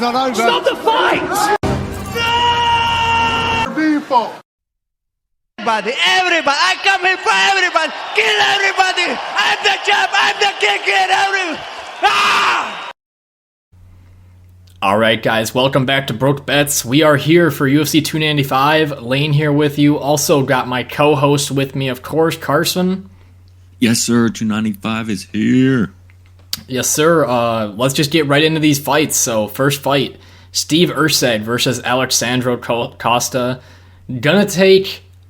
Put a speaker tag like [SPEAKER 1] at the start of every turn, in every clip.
[SPEAKER 1] fight's not over.
[SPEAKER 2] Stop the fight!
[SPEAKER 1] People.
[SPEAKER 3] Everybody, I come here for everybody. Kill everybody. I'm the champ. I'm the king. Kill everybody. Ah!
[SPEAKER 4] All right, guys, welcome back to Broke Bets. We are here for UFC 295. Lane here with you. Also got my co-host with me, of course, Carson.
[SPEAKER 5] Yes, sir. 295 is here.
[SPEAKER 4] Yes, sir. Let's just get right into these fights. So, first fight, Steve Erceg versus Alessandro Costa.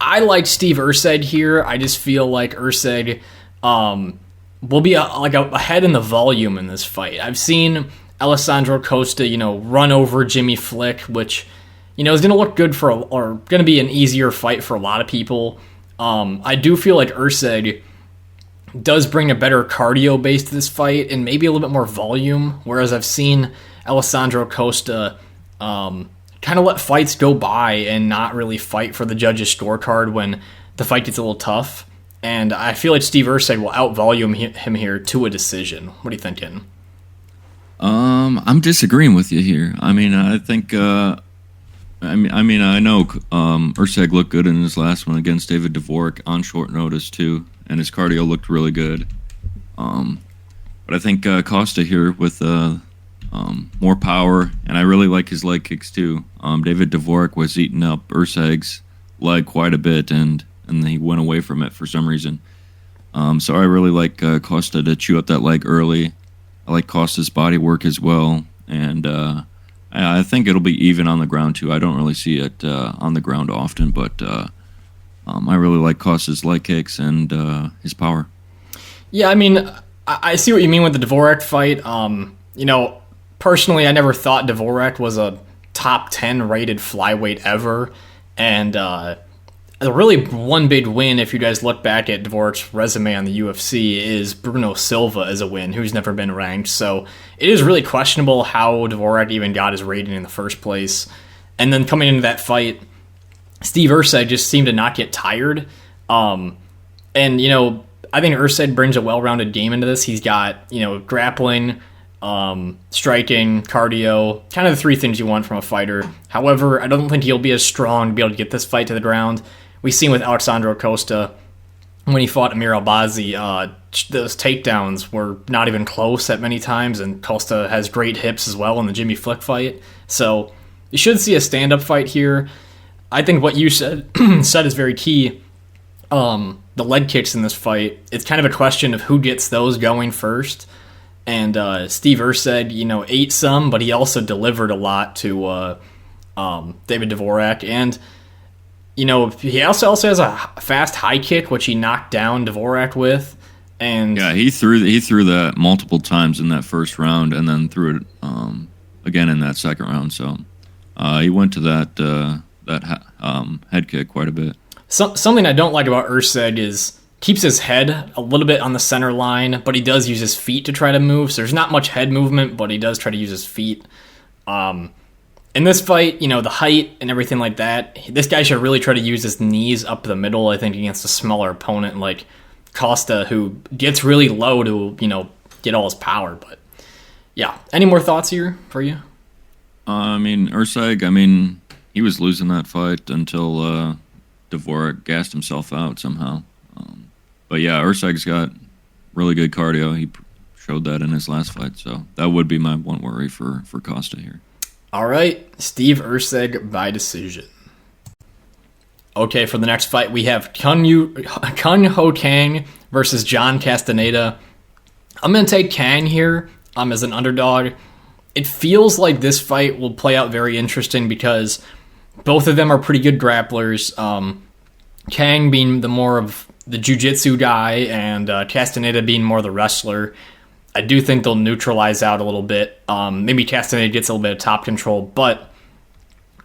[SPEAKER 4] I like Steve Erceg here. I just feel like Erceg will be ahead in the volume in this fight. I've seen Alessandro Costa, run over Jimmy Flick, which, is going to look good or going to be an easier fight for a lot of people. I do feel like Erceg does bring a better cardio base to this fight and maybe a little bit more volume, whereas I've seen Alessandro Costa kind of let fights go by and not really fight for the judges' scorecard when the fight gets a little tough. And I feel like Steve Erceg will out-volume him here to a decision. What are you thinking?
[SPEAKER 5] I'm disagreeing with you here. I mean, I think, I know Erceg looked good in his last one against David Dvorak on short notice too, and his cardio looked really good. But I think Costa here with more power, and I really like his leg kicks too. David Dvorak was eating up Erceg's leg quite a bit, and he went away from it for some reason. So I really like Costa to chew up that leg early. I like Costa's body work as well, and I think it'll be even on the ground too. I don't really see it on the ground often, but I really like Costa's leg kicks and his power. Yeah,
[SPEAKER 4] I mean, I see what you mean with the Dvorak fight. Personally, I never thought Dvorak was a top 10 rated flyweight ever, and really one big win, if you guys look back at Dvorak's resume on the UFC, is Bruno Silva as a win, who's never been ranked. So it is really questionable how Dvorak even got his rating in the first place. And then coming into that fight, Steve Erceg just seemed to not get tired. I think Erceg brings a well-rounded game into this. He's got, grappling, striking, cardio, kind of the three things you want from a fighter. However, I don't think he'll be as strong to be able to get this fight to the ground. We've seen with Alessandro Costa when he fought Amir Albazi, those takedowns were not even close at many times, and Costa has great hips as well in the Jimmy Flick fight. So you should see a stand-up fight here. I think what you said is very key. The leg kicks in this fight, it's kind of a question of who gets those going first. And Steve Erceg, ate some, but he also delivered a lot to David Dvorak. And, he also has a fast high kick, which he knocked down Dvorak with. And
[SPEAKER 5] yeah, he threw that multiple times in that first round, and then threw it again in that second round. So he went to that head kick quite a bit.
[SPEAKER 4] Something I don't like about Erceg is keeps his head a little bit on the center line, but he does use his feet to try to move. So there's not much head movement, but he does try to use his feet. In this fight, the height and everything like that, this guy should really try to use his knees up the middle, I think, against a smaller opponent like Costa, who gets really low to, get all his power. But yeah, any more thoughts here for you?
[SPEAKER 5] Erceg, he was losing that fight until Dvorak gassed himself out somehow. But yeah, Erceg's got really good cardio. He showed that in his last fight, so that would be my one worry for Costa here.
[SPEAKER 4] All right, Steve Erceg by decision. Okay, for the next fight, we have Kang Ho Kang versus Jon Castaneda. I'm going to take Kang here as an underdog. It feels like this fight will play out very interesting because both of them are pretty good grapplers. Kang being the more of the jiu-jitsu guy and Castaneda being more the wrestler. I do think they'll neutralize out a little bit. Maybe Castaneda gets a little bit of top control, but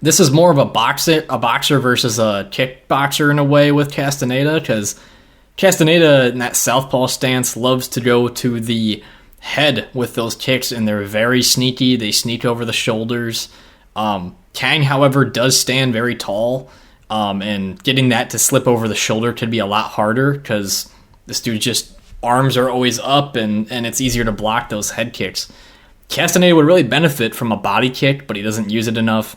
[SPEAKER 4] this is more of a boxer versus a kickboxer in a way with Castaneda, because Castaneda in that southpaw stance loves to go to the head with those kicks, and they're very sneaky. They sneak over the shoulders. Kang, however, does stand very tall, and getting that to slip over the shoulder could be a lot harder because this dude just arms are always up, and it's easier to block those head kicks. Castaneda would really benefit from a body kick, but he doesn't use it enough.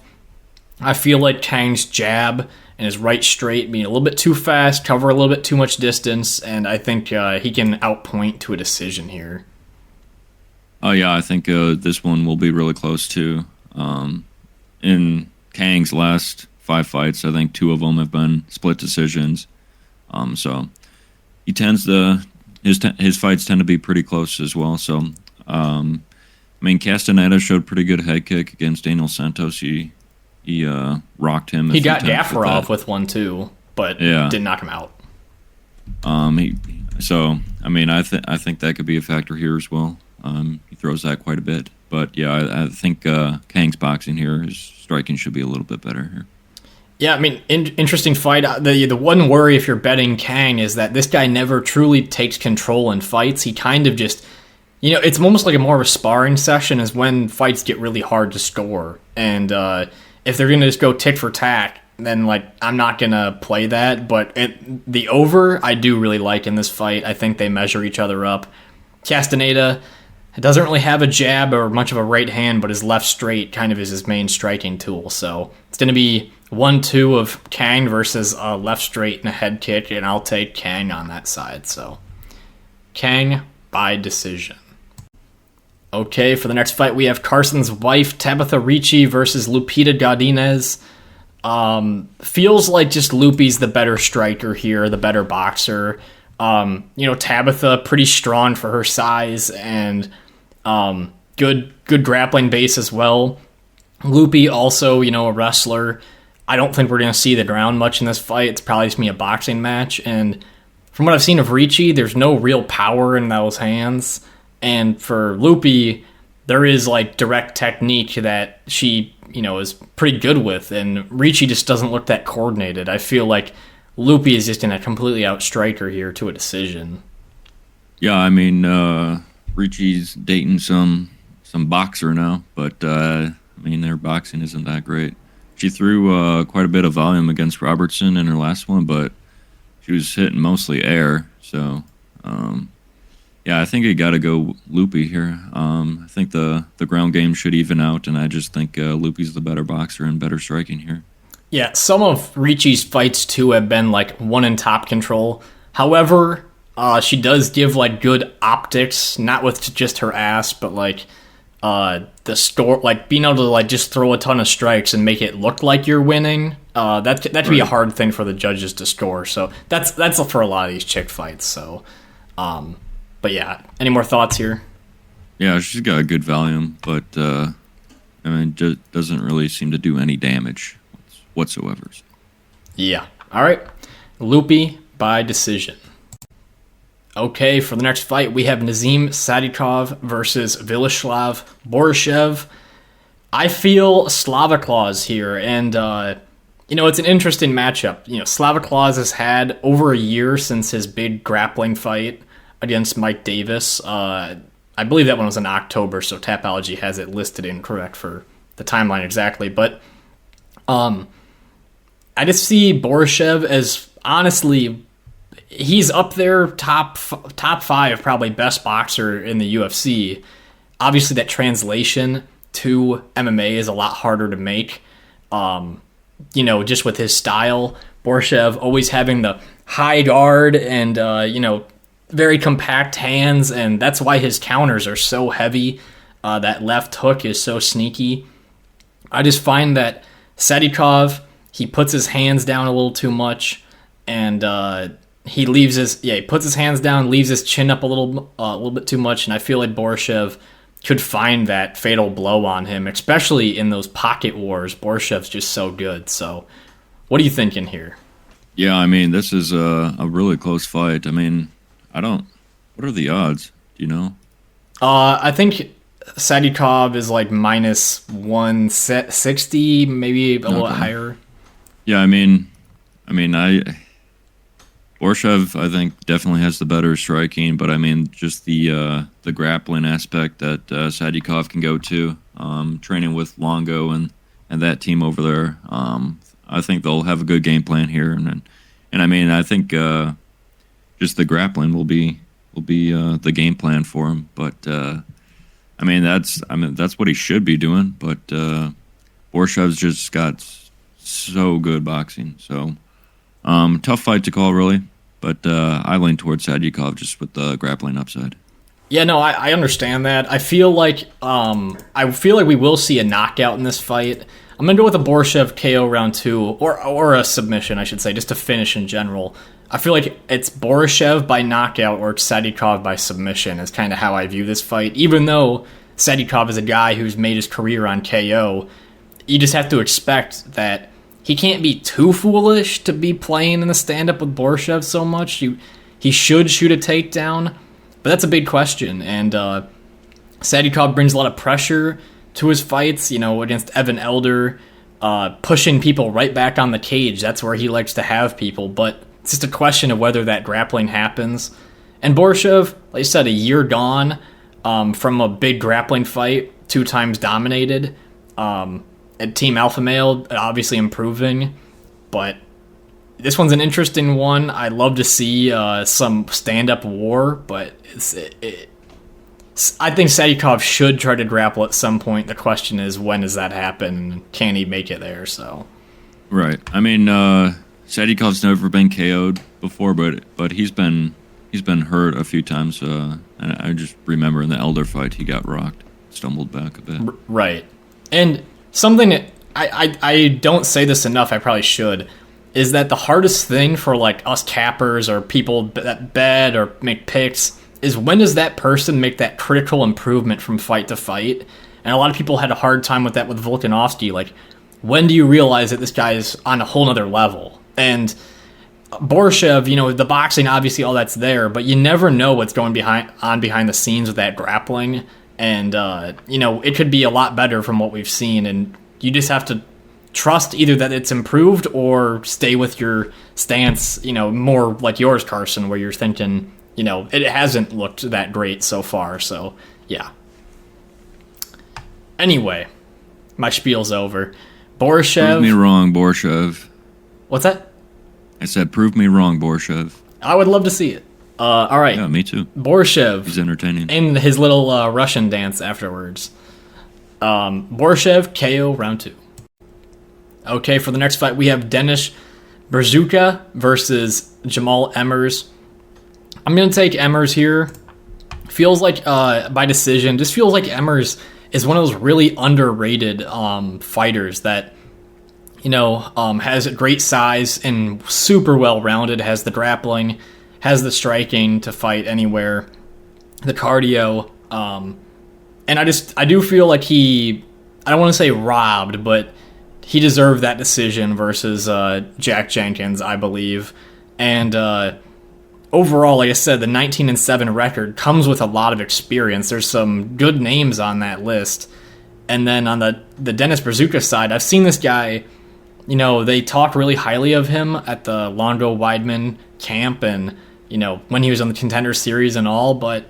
[SPEAKER 4] I feel like Kang's jab and his right straight being a little bit too fast, cover a little bit too much distance, and I think he can outpoint to a decision here.
[SPEAKER 5] Oh, yeah, I think this one will be really close, too. In Kang's last 5 fights, I think 2 of them have been split decisions. So he tends to... His fights tend to be pretty close as well, so... Castaneda showed pretty good head kick against Daniel Santos. He rocked him.
[SPEAKER 4] He got Gafarov with one too, but didn't knock him out.
[SPEAKER 5] I think that could be a factor here as well. He throws that quite a bit, but yeah, I think Kang's boxing here, his striking should be a little bit better here.
[SPEAKER 4] Yeah, interesting fight. The one worry if you're betting Kang is that this guy never truly takes control in fights. He kind of just, it's almost like more of a sparring session is when fights get really hard to score. And if they're going to just go tick for tack, then I'm not going to play that. But the over, I do really like in this fight. I think they measure each other up. Castaneda doesn't really have a jab or much of a right hand, but his left straight kind of is his main striking tool. So it's going to be 1-2 of Kang versus a left straight and a head kick, and I'll take Kang on that side. So Kang by decision. Okay, for the next fight, we have Carson's wife, Tabatha Ricci, versus Lupita Godinez. Feels like just Lupi's the better striker here, the better boxer. Tabatha, pretty strong for her size, and good grappling base as well. Lupi, also, a wrestler. I don't think we're going to see the ground much in this fight. It's probably just going to be a boxing match, and from what I've seen of Ricci, there's no real power in those hands. And for Lupi, there is direct technique that she, is pretty good with, and Ricci just doesn't look that coordinated. I feel like Lupi is just going to completely outstrike her here to a decision.
[SPEAKER 5] Yeah, Ricci's dating some boxer now, but their boxing isn't that great. She threw quite a bit of volume against Robertson in her last one, but she was hitting mostly air, so... I think you got to go Lupi here. I think the ground game should even out, and I just think Lupi's the better boxer and better striking here.
[SPEAKER 4] Yeah, some of Ricci's fights, too, have been, one in top control. However, she does give, good optics, not with just her ass, but, the score, being able to, just throw a ton of strikes and make it look like you're winning. That could be a hard thing for the judges to score. So that's for a lot of these chick fights, so... But yeah, any more thoughts here?
[SPEAKER 5] Yeah, she's got a good volume, but just doesn't really seem to do any damage whatsoever.
[SPEAKER 4] Yeah. All right. Lupi by decision. Okay, for the next fight, we have Nazim Sadykhov versus Viacheslav Borshchev. I feel Slaviklaus here, and it's an interesting matchup. Slaviklaus has had over a year since his big grappling fight against Mike Davis. I believe that one was in October, so Tapology has it listed incorrect for the timeline exactly. But I just see Borshchev as, honestly, he's up there top 5, probably best boxer in the UFC. Obviously, that translation to MMA is a lot harder to make. Just with his style, Borshchev always having the high guard and, very compact hands, and that's why his counters are so heavy. That left hook is so sneaky. I just find that Sadykhov, he puts his hands down a little too much, and he puts his hands down, leaves his chin up a little bit too much, and I feel like Borshchev could find that fatal blow on him, especially in those pocket wars. Borshchev's just so good. So, what are you thinking here?
[SPEAKER 5] Yeah, this is a really close fight. What are the odds? Do you know?
[SPEAKER 4] I think Sadykhov is minus 160, maybe a little higher.
[SPEAKER 5] Yeah, Borshchev, I think, definitely has the better striking, but just the grappling aspect that Sadykhov can go to, training with Longo and that team over there. I think they'll have a good game plan here, and I think just the grappling will be the game plan for him. But that's what he should be doing. But Borshchev's just got so good boxing. So tough fight to call, really. But I lean towards Sadykhov just with the grappling upside.
[SPEAKER 4] Yeah, no, I understand that. I feel like we will see a knockout in this fight. I'm gonna go with a Borshchev KO round 2, or a submission, I should say, just to finish in general. I feel like it's Borshchev by knockout or Sadykhov by submission is kind of how I view this fight. Even though Sadykhov is a guy who's made his career on KO, you just have to expect that he can't be too foolish to be playing in the stand-up with Borshchev so much. He should shoot a takedown, but that's a big question. And Sadykhov brings a lot of pressure to his fights, against Evan Elder, pushing people right back on the cage. That's where he likes to have people, but it's just a question of whether that grappling happens. And Borshchev, like I said, a year gone from a big grappling fight, 2 times dominated. At Team Alpha Male, obviously improving, but this one's an interesting one. I'd love to see some stand-up war, but I think Sadykhov should try to grapple at some point. The question is, when does that happen? Can he make it there? So,
[SPEAKER 5] right. Sadykhov's never been KO'd before, but he's been hurt a few times. And I just remember in the Elder fight, he got rocked, stumbled back a bit.
[SPEAKER 4] Right. And something that I don't say this enough, I probably should, is that the hardest thing for like us cappers or people that bet or make picks is when does that person make that critical improvement from fight to fight? And a lot of people had a hard time with that with Volkanovski. Like, when do you realize that this guy is on a whole nother level? And Borshchev, the boxing, obviously all that's there, but you never know what's going behind the scenes with that grappling. And, it could be a lot better from what we've seen. And you just have to trust either that it's improved or stay with your stance, more like yours, Carson, where you're thinking, it hasn't looked that great so far. So, yeah. Anyway, my spiel's over. Borshchev.
[SPEAKER 5] Prove me wrong, Borshchev.
[SPEAKER 4] What's that?
[SPEAKER 5] I said, prove me wrong, Borshchev.
[SPEAKER 4] I would love to see it. All right.
[SPEAKER 5] Yeah, me too.
[SPEAKER 4] Borshchev.
[SPEAKER 5] He's entertaining.
[SPEAKER 4] And his little Russian dance afterwards. Borshchev, KO, round 2. Okay, for the next fight, we have Denis Buzukja versus Jamall Emmers. I'm going to take Emmers here. Feels like, by decision, just feels like Emmers is one of those really underrated fighters that, has a great size and super well-rounded, has the grappling, has the striking to fight anywhere, the cardio, and I do feel like I don't want to say robbed, but he deserved that decision versus Jack Jenkins, I believe. And overall, like I said, the 19-7 record comes with a lot of experience. There's some good names on that list. And then on the Denis Buzukja side, I've seen this guy, they talk really highly of him at the Longo Weidman camp and, when he was on the Contender Series and all, but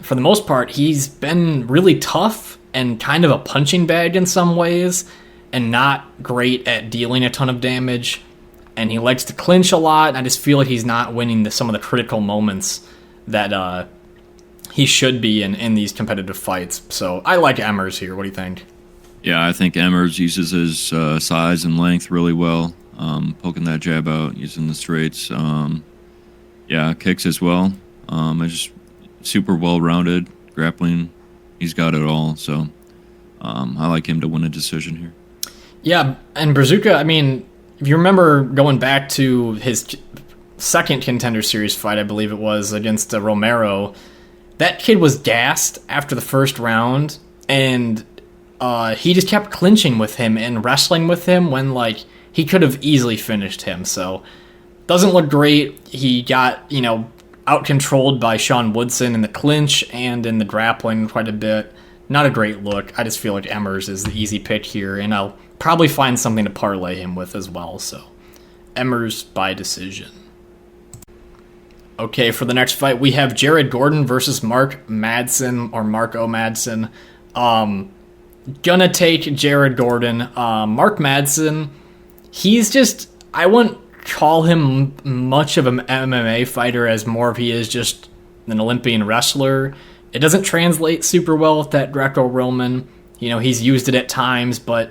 [SPEAKER 4] for the most part, he's been really tough and kind of a punching bag in some ways and not great at dealing a ton of damage. And he likes to clinch a lot, and I just feel like he's not winning some of the critical moments that he should be in these competitive fights. So I like Emmers here. What do you think?
[SPEAKER 5] Yeah, I think Emmers uses his size and length really well, poking that jab out, using the straights. Kicks as well. Just super well-rounded, grappling. He's got it all, so I like him to win a decision here.
[SPEAKER 4] Yeah, and Buzukja, if you remember going back to his second Contender Series fight, I believe it was, against Romero, that kid was gassed after the first round, and he just kept clinching with him and wrestling with him when, he could have easily finished him. So, doesn't look great. He got, out-controlled by Sean Woodson in the clinch and in the grappling quite a bit. Not a great look. I just feel like Emmers is the easy pick here, and I'll probably find something to parlay him with as well. So, Emmers by decision. Okay, for the next fight, we have Jared Gordon versus Mark Madsen, or Mark O. Madsen. Gonna take Jared Gordon. Mark Madsen, he's just, I wouldn't call him much of an MMA fighter as more of he is just an Olympian wrestler. It doesn't translate super well with that Greco-Roman. He's used it at times, but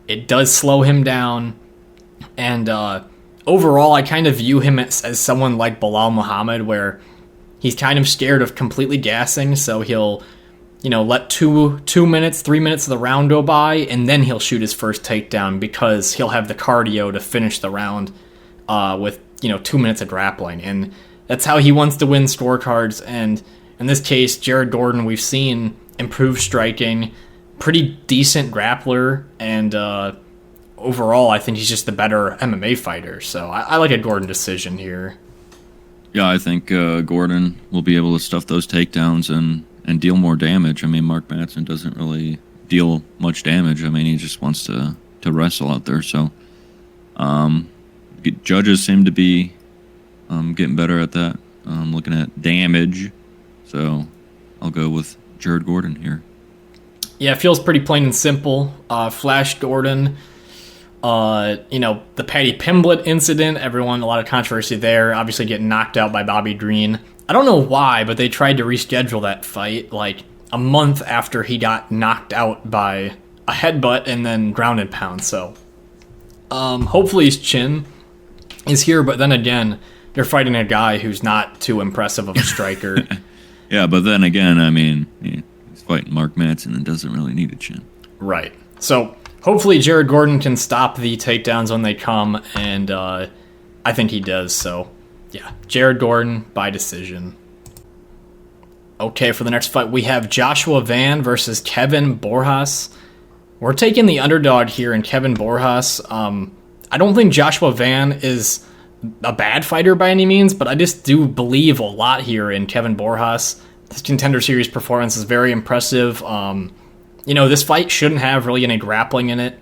[SPEAKER 4] it does slow him down. And overall, I kind of view him as someone like Bilal Muhammad, where he's kind of scared of completely gassing, so he'll, let 2 minutes, 3 minutes of the round go by, and then he'll shoot his first takedown because he'll have the cardio to finish the round with, 2 minutes of grappling. And that's how he wants to win scorecards. And in this case, Jared Gordon, we've seen improved striking, pretty decent grappler, and overall, I think he's just the better MMA fighter. So I like a Gordon decision here.
[SPEAKER 5] Yeah, I think Gordon will be able to stuff those takedowns and deal more damage. I mean, Mark Madsen doesn't really deal much damage. I mean, he just wants to wrestle out there. So judges seem to be getting better at that, looking at damage. So I'll go with Jared Gordon here.
[SPEAKER 4] Yeah, it feels pretty plain and simple. Flash Gordon, the Paddy Pimblett incident, a lot of controversy there, obviously getting knocked out by Bobby Green. I don't know why, but they tried to reschedule that fight like a month after he got knocked out by a headbutt and then ground and pound. So hopefully his chin is here, but then again, they're fighting a guy who's not too impressive of a striker.
[SPEAKER 5] Yeah, but then again, I mean, he's fighting Mark Madsen and doesn't really need a chin.
[SPEAKER 4] Right. So hopefully Jared Gordon can stop the takedowns when they come, and I think he does. So, yeah, Jared Gordon by decision. Okay, for the next fight, we have Joshua Van versus Kevin Borjas. We're taking the underdog here in Kevin Borjas. I don't think Joshua Van is a bad fighter by any means, but I just do believe a lot here in Kevin Borjas. His Contender Series performance is very impressive. This fight shouldn't have really any grappling in it.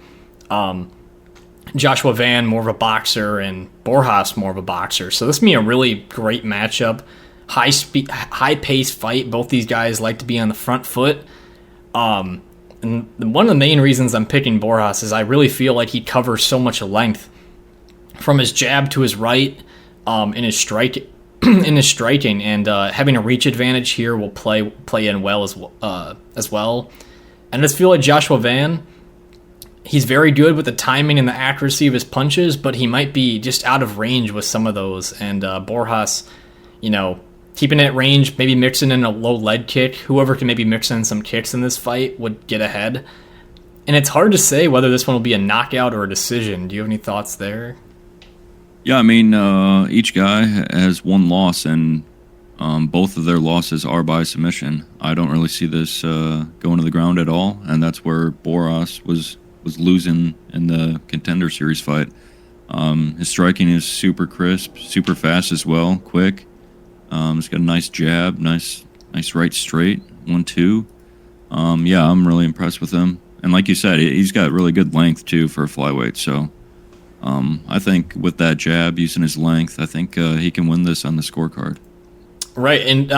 [SPEAKER 4] Joshua Van, more of a boxer, and Borjas, more of a boxer. So this would be a really great matchup. High-paced fight. Both these guys like to be on the front foot. And one of the main reasons I'm picking Borjas is I really feel like he covers so much length from his jab to his right in his striking, and having a reach advantage here will play in well as well. And I just feel like Joshua Van, he's very good with the timing and the accuracy of his punches, but he might be just out of range with some of those. And Borjas, keeping it at range, maybe mixing in a low leg kick. Whoever can maybe mix in some kicks in this fight would get ahead. And it's hard to say whether this one will be a knockout or a decision. Do you have any thoughts there?
[SPEAKER 5] Yeah, I mean, each guy has one loss, and both of their losses are by submission. I don't really see this going to the ground at all, and that's where Borjas was losing in the Contender Series fight. His striking is super crisp, super fast as well, quick. He's got a nice jab, nice right straight, 1-2. Yeah, I'm really impressed with him. And like you said, he's got really good length, too, for a flyweight, so I think with that jab, using his length, I think he can win this on the scorecard. Right,
[SPEAKER 4] and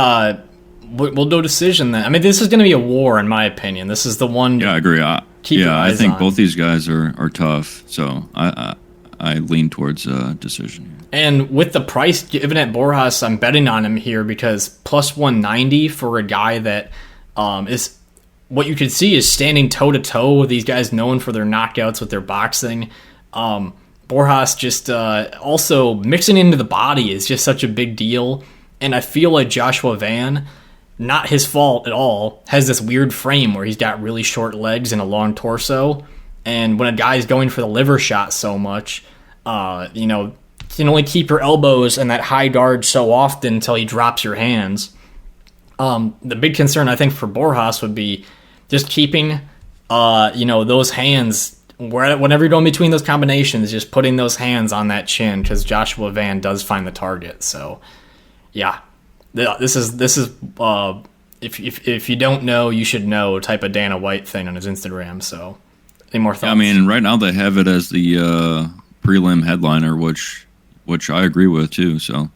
[SPEAKER 4] we'll do a decision then. I mean, this is going to be a war, in my opinion. This is the one.
[SPEAKER 5] Yeah, I agree. I think both these guys are tough, so I lean towards decision here.
[SPEAKER 4] And with the price given at Borjas, I'm betting on him here because plus 190 for a guy that is what you could see is standing toe to toe with these guys known for their knockouts with their boxing. Borjas just also mixing into the body is just such a big deal. And I feel like Joshua Van, not his fault at all, has this weird frame where he's got really short legs and a long torso. And when a guy's going for the liver shot so much, you can only keep your elbows in that high guard so often until he drops your hands. The big concern, I think, for Borjas would be just keeping, those hands, whenever you're going between those combinations, just putting those hands on that chin because Joshua Van does find the target. So, yeah, this is if you don't know, you should know type of Dana White thing on his Instagram. So, any more thoughts?
[SPEAKER 5] Yeah, I mean, right now they have it as the prelim headliner, which I agree with too. So,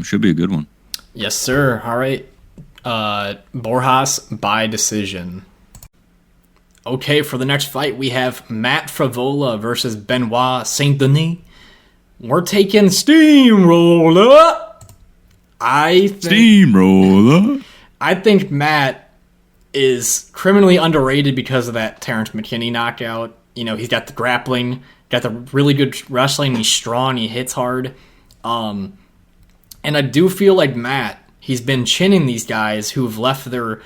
[SPEAKER 5] should be a good one.
[SPEAKER 4] Yes, sir. All right, Borjas by decision. Okay, for the next fight, we have Matt Frevola versus Benoit Saint-Denis. We're taking Steamroller.
[SPEAKER 5] Steamroller.
[SPEAKER 4] I think Matt is criminally underrated because of that Terrence McKinney knockout. You know, he's got the grappling, got the really good wrestling, he's strong, he hits hard. And I do feel like Matt, he's been chinning these guys who've left their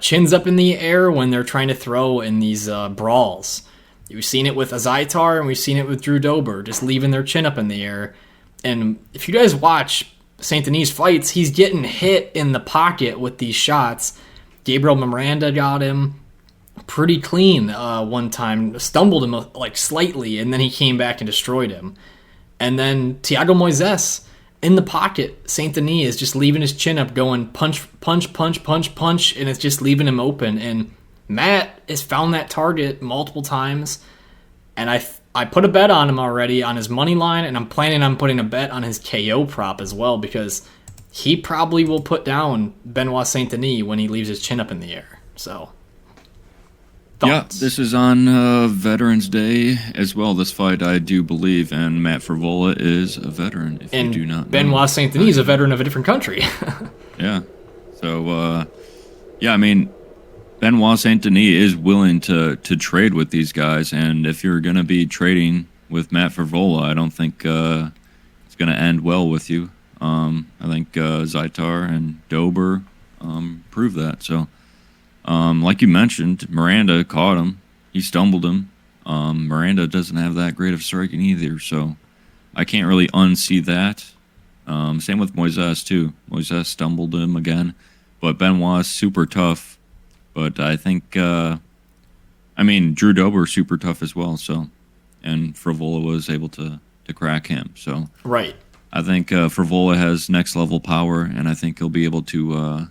[SPEAKER 4] chins up in the air when they're trying to throw in these brawls. We've seen it with Azaitar and we've seen it with Drew Dober, just leaving their chin up in the air. And if you guys watch Saint-Denis fights, he's getting hit in the pocket with these shots. Gabriel Miranda got him pretty clean one time, stumbled him like slightly, and then he came back and destroyed him. And then Thiago Moises in the pocket, Saint-Denis is just leaving his chin up, going punch, punch, punch, punch, punch, and it's just leaving him open. And Matt has found that target multiple times, and I put a bet on him already on his money line, and I'm planning on putting a bet on his KO prop as well, because he probably will put down Benoit Saint-Denis when he leaves his chin up in the air. So, thoughts?
[SPEAKER 5] Yeah, this is on Veterans Day as well, this fight, I do believe, and Matt Frevola is a veteran, if you do not know.
[SPEAKER 4] Benoit Saint-Denis is a veteran of a different country.
[SPEAKER 5] Yeah. So, I mean, Benoit Saint-Denis is willing to trade with these guys, and if you're going to be trading with Matt Frevola, I don't think it's going to end well with you. I think Zaitar and Dober prove that. So, like you mentioned, Miranda caught him. He stumbled him. Miranda doesn't have that great of striking either, so I can't really unsee that. Same with Moises, too. Moises stumbled him again, but Benoit's super tough. But I think, Drew Dober super tough as well. So, and Frevola was able to crack him. So,
[SPEAKER 4] right.
[SPEAKER 5] I think Frevola has next level power, and I think he'll be able to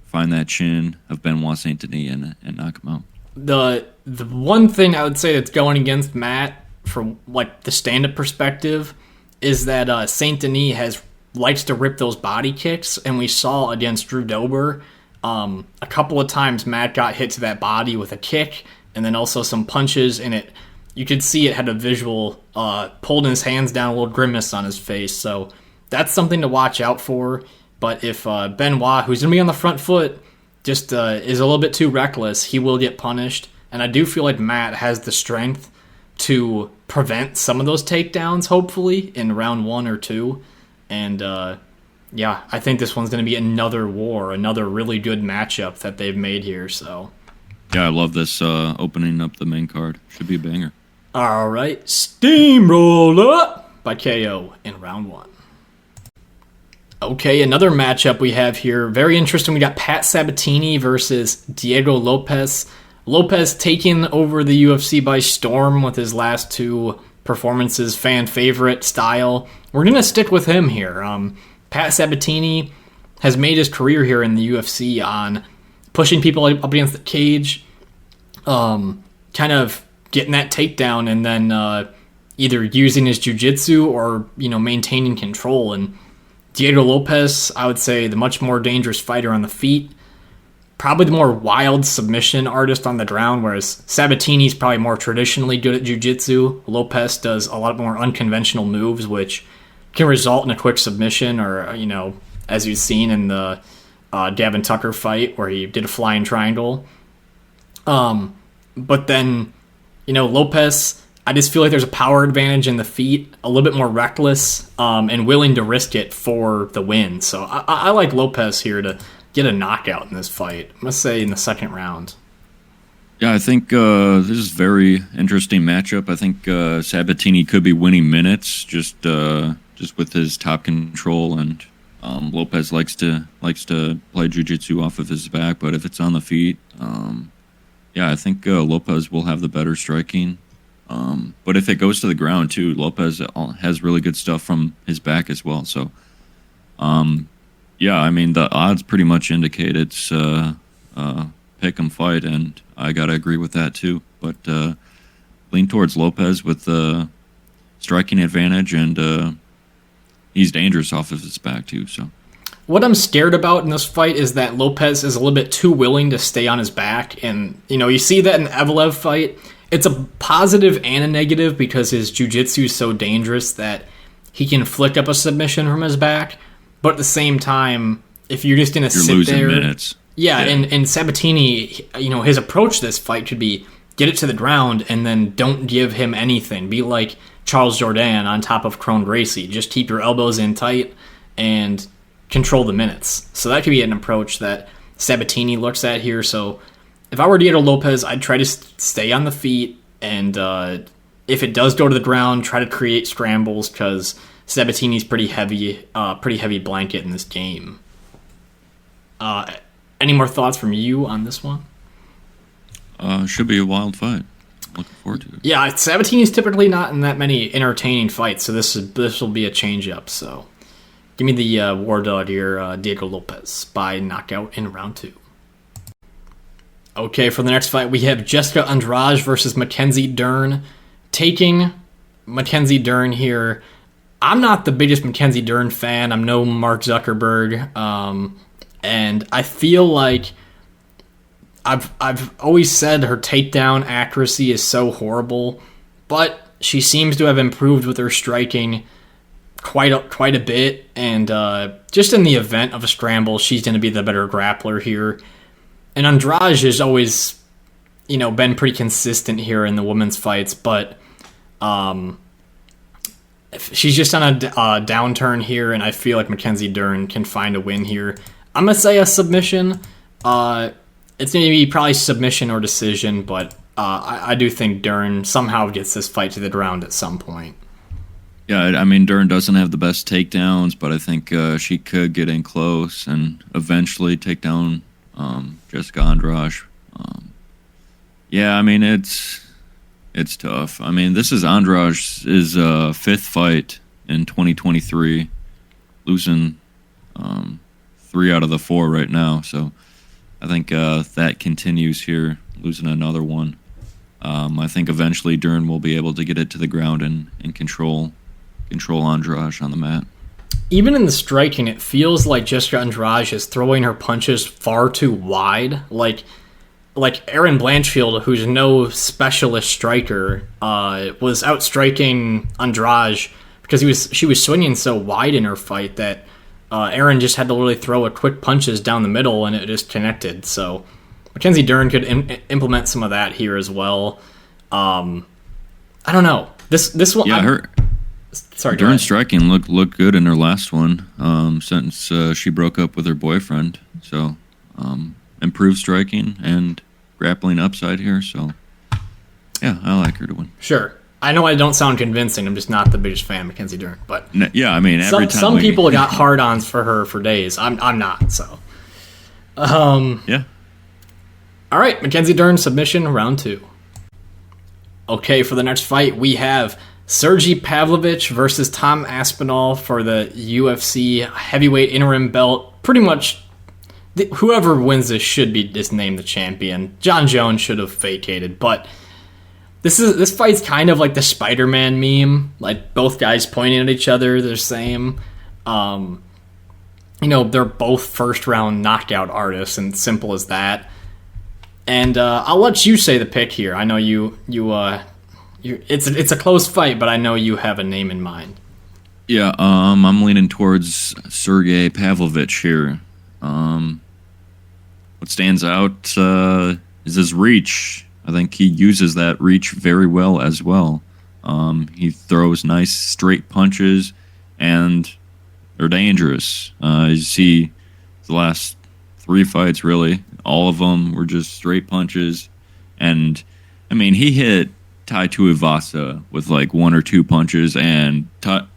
[SPEAKER 5] find that chin of Benoit Saint-Denis and knock him out.
[SPEAKER 4] The one thing I would say that's going against Matt from like the stand-up perspective is that Saint-Denis likes to rip those body kicks, and we saw against Drew Dober. A couple of times Matt got hit to that body with a kick and then also some punches, and you could see it had a visual pulled his hands down, a little grimace on his face. So that's something to watch out for. But if Benoit, who's going to be on the front foot, just is a little bit too reckless, he will get punished. And I do feel like Matt has the strength to prevent some of those takedowns, hopefully, in round 1 or 2. And yeah, I think this one's going to be another war, another really good matchup that they've made here. So,
[SPEAKER 5] yeah, I love this opening up the main card. Should be a banger.
[SPEAKER 4] All right, Steamroller by KO in round 1. Okay, another matchup we have here. Very interesting. We got Pat Sabatini versus Diego Lopes. Lopes taking over the UFC by storm with his last 2 performances, fan favorite style. We're going to stick with him here. Pat Sabatini has made his career here in the UFC on pushing people up against the cage, kind of getting that takedown, and then either using his jiu-jitsu or maintaining control. And Diego Lopes, I would say, the much more dangerous fighter on the feet, probably the more wild submission artist on the ground, whereas Sabatini's probably more traditionally good at jiu-jitsu. Lopes does a lot more unconventional moves, which can result in a quick submission, or, as you've seen in the Gavin Tucker fight where he did a flying triangle. But then, Lopes, I just feel like there's a power advantage in the feet, a little bit more reckless, and willing to risk it for the win. So I like Lopes here to get a knockout in this fight. I must say in the second round.
[SPEAKER 5] Yeah, I think this is a very interesting matchup. I think Sabatini could be winning minutes just with his top control, and Lopes likes to play jiu-jitsu off of his back. But if it's on the feet, I think Lopes will have the better striking. But if it goes to the ground too, Lopes has really good stuff from his back as well. So, the odds pretty much indicate it's pick 'em fight, and I gotta agree with that too. But lean towards Lopes with the striking advantage, and he's dangerous off of his back too. So,
[SPEAKER 4] what I'm scared about in this fight is that Lopes is a little bit too willing to stay on his back, and you see that in the Evelev fight. It's a positive and a negative because his jiu-jitsu is so dangerous that he can flick up a submission from his back. But at the same time, if you're just going to sit
[SPEAKER 5] losing
[SPEAKER 4] there.
[SPEAKER 5] Minutes.
[SPEAKER 4] Yeah, and Sabatini, his approach to this fight should be get it to the ground and then don't give him anything. Be like Charles Jourdain on top of Kron Gracie. Just keep your elbows in tight and control the minutes. So that could be an approach that Sabatini looks at here. So if I were Diego Lopez, I'd try to stay on the feet, and if it does go to the ground, try to create scrambles, because Sabatini's pretty heavy blanket in this game. Any more thoughts from you on this one?
[SPEAKER 5] Should be a wild fight. Looking forward to it.
[SPEAKER 4] Yeah, Sabatini's typically not in that many entertaining fights, so this will be a change-up. So give me the war dog here, Diego Lopez, by knockout in round 2. Okay, for the next fight, we have Jessica Andrade versus Mackenzie Dern. Taking Mackenzie Dern here. I'm not the biggest Mackenzie Dern fan. I'm no Mark Zuckerberg. And I feel like I've always said her takedown accuracy is so horrible, but she seems to have improved with her striking quite a bit. And just in the event of a scramble, she's going to be the better grappler here. And Andrade has always, been pretty consistent here in the women's fights, but she's just on a downturn here, and I feel like Mackenzie Dern can find a win here. I'm going to say a submission. It's going to be probably submission or decision, but I do think Dern somehow gets this fight to the ground at some point.
[SPEAKER 5] Yeah, I mean, Dern doesn't have the best takedowns, but I think she could get in close and eventually take down Jessica Andrade. Yeah, I mean, it's tough. I mean, this is Andrade's 5th fight in 2023, losing 3 out of the 4 right now. So I think that continues here, losing another one. I think eventually Dern will be able to get it to the ground and control Andrade on the mat.
[SPEAKER 4] Even in the striking, it feels like Jessica Andrade is throwing her punches far too wide. Like Erin Blanchfield, who's no specialist striker, was outstriking Andrade because she was swinging so wide in her fight that Erin just had to literally throw a quick punches down the middle and it just connected. So Mackenzie Dern could implement some of that here as well. I don't know. This one.
[SPEAKER 5] Yeah,
[SPEAKER 4] Sorry,
[SPEAKER 5] Dern's striking looked good in her last one since she broke up with her boyfriend. So improved striking and grappling upside here. So yeah, I like her to win.
[SPEAKER 4] Sure. I know I don't sound convincing. I'm just not the biggest fan of Mackenzie Dern. But
[SPEAKER 5] yeah, I mean, every time
[SPEAKER 4] some people got hard-ons for her for days. I'm not. So
[SPEAKER 5] yeah.
[SPEAKER 4] All right, Mackenzie Dern submission round 2. Okay, for the next fight we have Sergei Pavlovich versus Tom Aspinall for the UFC heavyweight interim belt. Pretty much, whoever wins this should be just named the champion. Jon Jones should have vacated, but this fight's kind of like the Spider-Man meme, like both guys pointing at each other. They're the same. They're both first-round knockout artists, and simple as that. And I'll let you say the pick here. I know it's a close fight, but I know you have a name in mind.
[SPEAKER 5] Yeah, I'm leaning towards Sergei Pavlovich here. What stands out is his reach. I think he uses that reach very well as well. He throws nice straight punches, and they're dangerous. You see the last 3 fights, really, all of them were just straight punches. And, I mean, he hit Tai Tuivasa with like 1 or 2 punches, and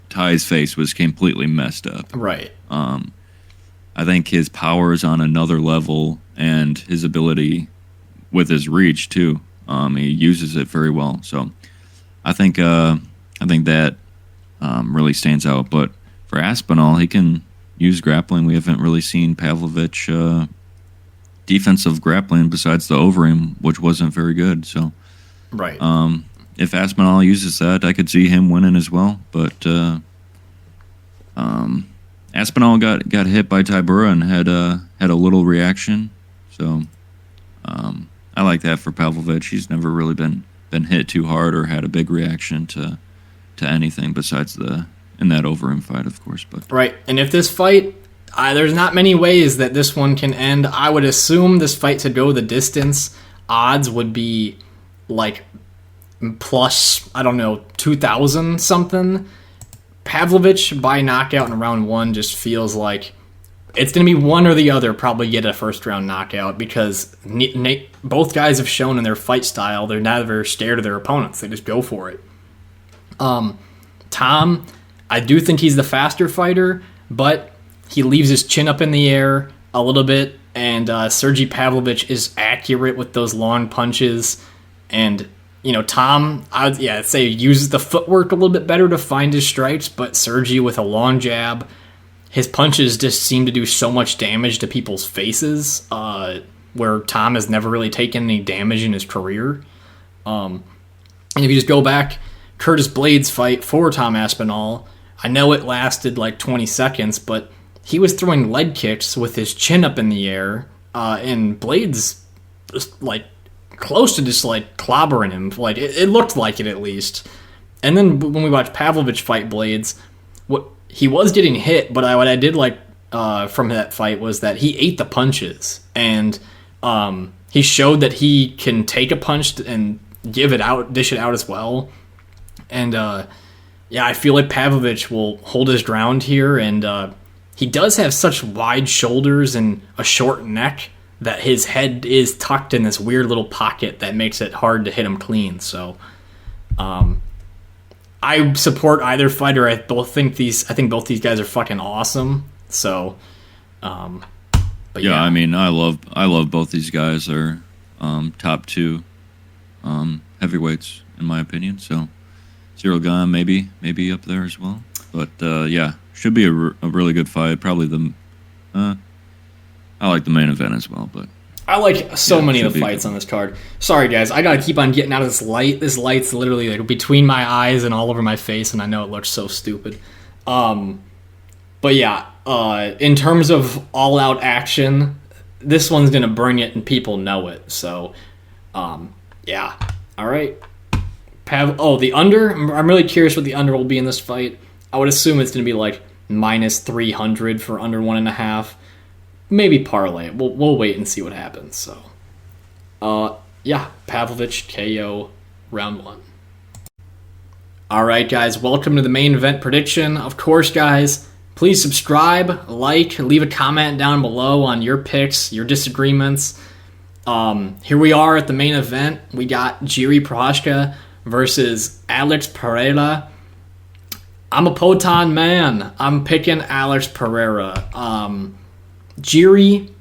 [SPEAKER 5] Tai's face was completely messed up.
[SPEAKER 4] Right.
[SPEAKER 5] I think his power is on another level, and his ability with his reach too. He uses it very well. So I think that really stands out. But for Aspinall, he can use grappling. We haven't really seen Pavlovich defensive grappling besides the overeem, which wasn't very good. So
[SPEAKER 4] right.
[SPEAKER 5] If Aspinall uses that, I could see him winning as well. But Aspinall got hit by Tybura and had a little reaction. So I like that for Pavlovich. He's never really been hit too hard or had a big reaction to anything besides in that overeem fight, of course. But
[SPEAKER 4] right. And if this fight There's not many ways that this one can end. I would assume this fight to go the distance, odds would be like plus, I don't know, 2,000 something. Pavlovich by knockout in round 1 just feels like it's going to be one or the other, probably get a first round knockout, because both guys have shown in their fight style they're never scared of their opponents. They just go for it. Tom, I do think he's the faster fighter, but he leaves his chin up in the air a little bit, and Sergei Pavlovich is accurate with those long punches. And, Tom, I'd say uses the footwork a little bit better to find his strikes, but Sergei with a long jab, his punches just seem to do so much damage to people's faces, where Tom has never really taken any damage in his career. And if you just go back, Curtis Blades' fight for Tom Aspinall, I know it lasted like 20 seconds, but he was throwing leg kicks with his chin up in the air, and Blades was like close to just like clobbering him. Like it looked like it, at least. And then when we watched Pavlovich fight Blades, he was getting hit, but what I did like from that fight was that he ate the punches, and he showed that he can take a punch and dish it out as well. And I feel like Pavlovich will hold his ground here, and he does have such wide shoulders and a short neck that his head is tucked in this weird little pocket that makes it hard to hit him clean. So I support either fighter. I think both these guys are fucking awesome. So but
[SPEAKER 5] yeah, I mean, I love both these guys. Are top 2 heavyweights in my opinion. So Cyril Gane maybe up there as well. But should be a really good fight. Probably I like the main event as well, but
[SPEAKER 4] I like many of the fights on this card. Sorry, guys, I gotta keep on getting out of this light. This light's literally like between my eyes and all over my face, and I know it looks so stupid. But yeah, in terms of all-out action, this one's gonna bring it, and people know it. So, yeah. All right. The under. I'm really curious what the under will be in this fight. I would assume it's gonna be like minus 300 for under 1.5. Maybe parlay. We'll wait and see what happens. So, Pavlovich KO round 1. All right, guys, welcome to the main event prediction. Of course, guys, please subscribe, leave a comment down below on your picks, your disagreements. Here we are at the main event. We got Jiri Prochazka versus Alex Pereira. I'm a Poton man. I'm picking Alex Pereira. Jiri,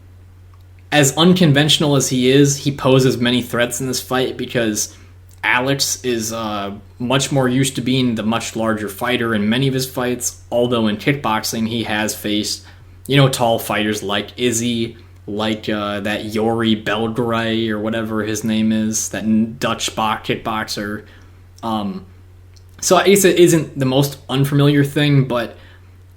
[SPEAKER 4] as unconventional as he is, he poses many threats in this fight because Alex is much more used to being the much larger fighter in many of his fights, although in kickboxing he has faced, tall fighters like Izzy, like that Yuri Belgray or whatever his name is, that Dutch kickboxer. So I guess it isn't the most unfamiliar thing, but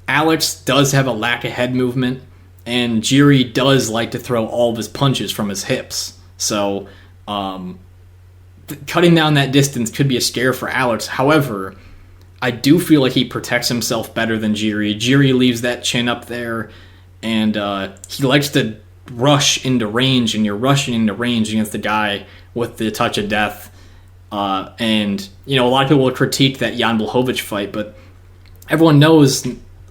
[SPEAKER 4] Alex does have a lack of head movement, and Jiri does like to throw all of his punches from his hips. So cutting down that distance could be a scare for Alex. However, I do feel like he protects himself better than Jiri. Jiri leaves that chin up there, and he likes to rush into range, and you're rushing into range against the guy with the touch of death. And, a lot of people will critique that Jan Blachowicz fight, but everyone knows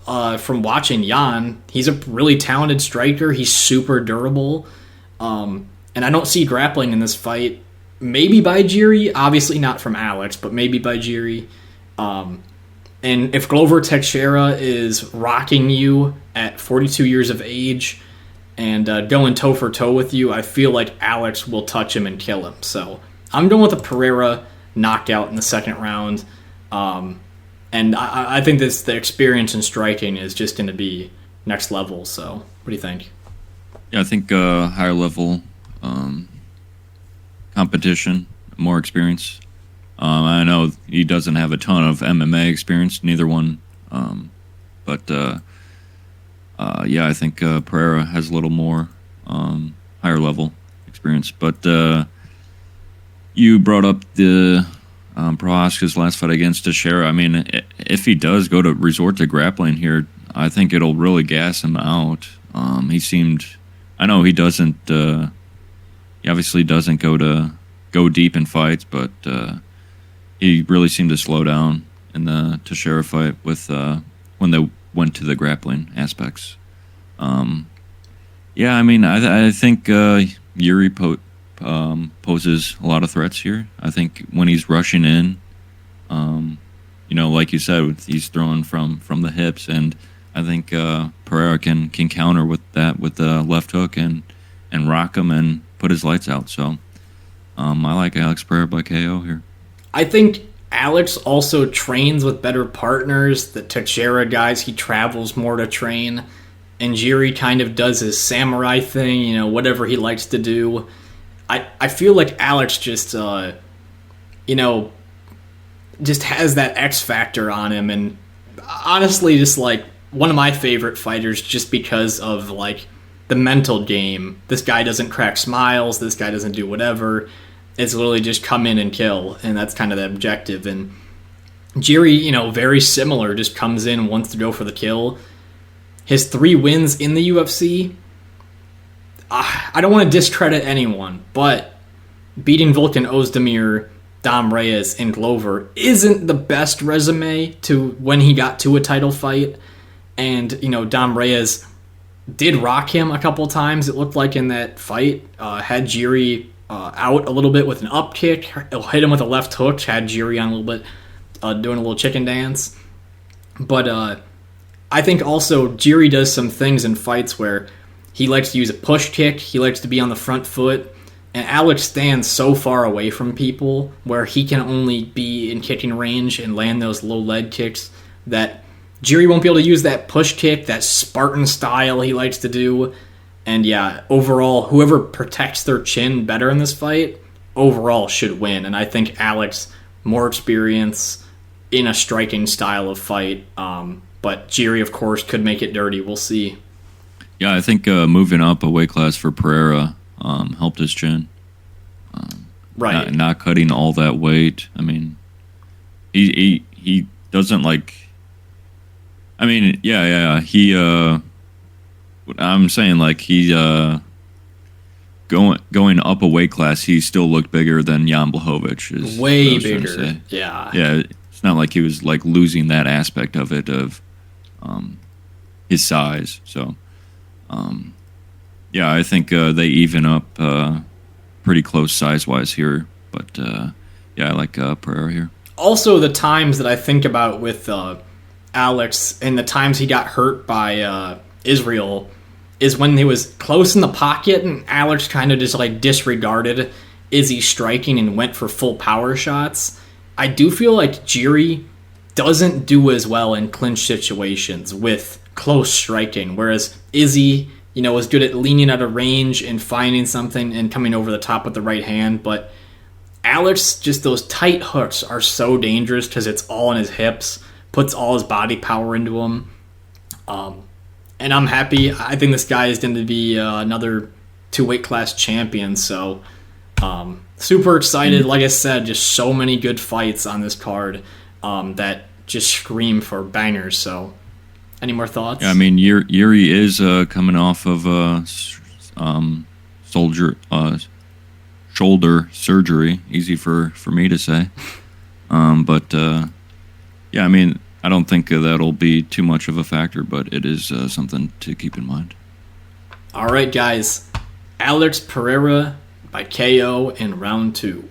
[SPEAKER 4] from watching Jan, he's a really talented striker. He's super durable. And I don't see grappling in this fight. Maybe by Jiri, obviously not from Alex, but maybe by Jiri. And if Glover Teixeira is rocking you at 42 years of age and going toe for toe with you, I feel like Alex will touch him and kill him. So I'm going with a Pereira knockout in the second round. And I think the experience in striking is just going to be next level. So what do you think?
[SPEAKER 5] Yeah, I think higher level competition, more experience. I know he doesn't have a ton of MMA experience, neither one. But I think Pereira has a little more higher level experience. But you brought up the Prochazka's last fight against Teixeira. I mean, if he does resort to grappling here, I think it'll really gas him out. He seemed, I know he doesn't, he obviously doesn't go deep in fights, but he really seemed to slow down in the Teixeira fight with when they went to the grappling aspects. Yeah, I mean, I think Jiri poses a lot of threats here. I think when he's rushing in, you know, like you said, he's throwing from the hips, and I think Pereira can counter with that with the left hook and rock him and put his lights out. So I like Alex Pereira by KO here.
[SPEAKER 4] I think Alex also trains with better partners. The Teixeira guys, he travels more to train. And Jiri kind of does his samurai thing, you know, whatever he likes to do. I feel like Alex just, you know, just has that X factor on him. And honestly, just like one of my favorite fighters just because of like the mental game. This guy doesn't crack smiles. This guy doesn't do whatever. It's literally just come in and kill. And that's kind of the objective. And Jiri, you know, very similar, just comes in and wants to go for the kill. His 3 wins in the UFC, I don't want to discredit anyone, but beating Volkan Ozdemir, Dom Reyes, and Glover isn't the best resume to when he got to a title fight. And, you know, Dom Reyes did rock him a couple times, it looked like, in that fight. Had Jiri out a little bit with an up kick, hit him with a left hook, had Jiri on a little bit, doing a little chicken dance. But I think also Jiri does some things in fights where he likes to use a push kick, he likes to be on the front foot, and Alex stands so far away from people where he can only be in kicking range and land those low leg kicks that Jiri won't be able to use that push kick, that Spartan style he likes to do. And yeah, overall, whoever protects their chin better in this fight, overall should win. And I think Alex, more experience in a striking style of fight, but Jiri, of course, could make it dirty. We'll see.
[SPEAKER 5] Yeah, I think moving up a weight class for Pereira helped his chin.
[SPEAKER 4] Right.
[SPEAKER 5] Not cutting all that weight. I mean, he doesn't like... I mean, yeah. I'm saying, like, he going up a weight class, he still looked bigger than Jan Blachowicz.
[SPEAKER 4] Way bigger. Yeah.
[SPEAKER 5] Yeah, it's not like he was, like, losing that aspect of it, of his size. So, yeah, I think they even up pretty close size-wise here. But, yeah, I like Pereira here.
[SPEAKER 4] Also, the times that I think about with Alex and the times he got hurt by Israel is when he was close in the pocket and Alex kind of just like disregarded Izzy's striking and went for full power shots. I do feel like Jiri doesn't do as well in clinch situations with close striking, whereas Izzy, you know, was good at leaning out of range and finding something and coming over the top with the right hand. But Alex, just those tight hooks are so dangerous because it's all in his hips, puts all his body power into him. And I'm happy. I think this guy is going to be another 2-weight class champion. So super excited. Like I said, just so many good fights on this card that just scream for bangers. So any more thoughts?
[SPEAKER 5] Yeah, I mean, Jiri is coming off of shoulder surgery. Easy for me to say. But yeah, I mean, I don't think that'll be too much of a factor, but it is something to keep in mind.
[SPEAKER 4] All right, guys. Alex Pereira by KO in round 2.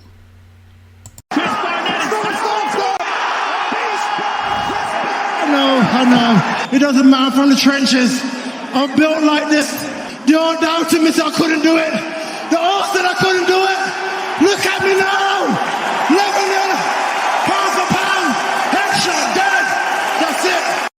[SPEAKER 1] I know. It doesn't matter. I'm from the trenches. I'm built like this. The old doubted me said I couldn't do it. The old said I couldn't do it. Look at me now.